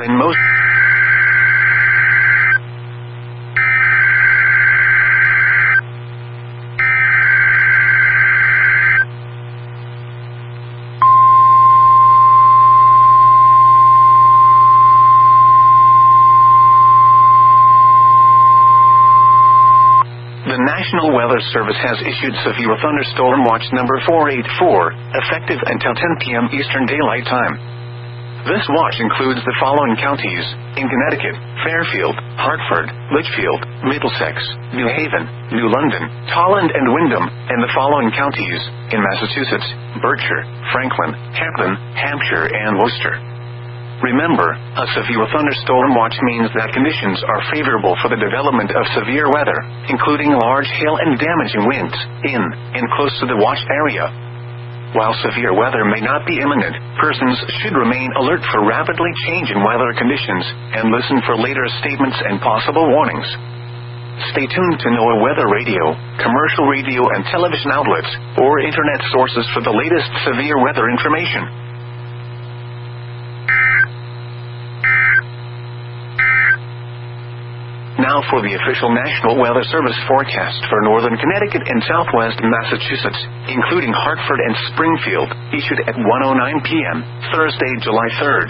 than most. The National Weather Service has issued severe thunderstorm watch number 484, effective until 10 p.m. Eastern Daylight Time. This watch includes the following counties: in Connecticut, Fairfield, Hartford, Litchfield, Middlesex, New Haven, New London, Tolland and Windham, and the following counties: in Massachusetts, Berkshire, Franklin, Hampden, Hampshire and Worcester. Remember, a severe thunderstorm watch means that conditions are favorable for the development of severe weather, including large hail and damaging winds, in and close to the watch area. While severe weather may not be imminent, persons should remain alert for rapidly changing weather conditions, and listen for later statements and possible warnings. Stay tuned to NOAA Weather Radio, commercial radio and television outlets, or internet sources for the latest severe weather information. Now for the official National Weather Service forecast for northern Connecticut and southwest Massachusetts, including Hartford and Springfield, issued at 1:09 p.m., Thursday, July 3rd.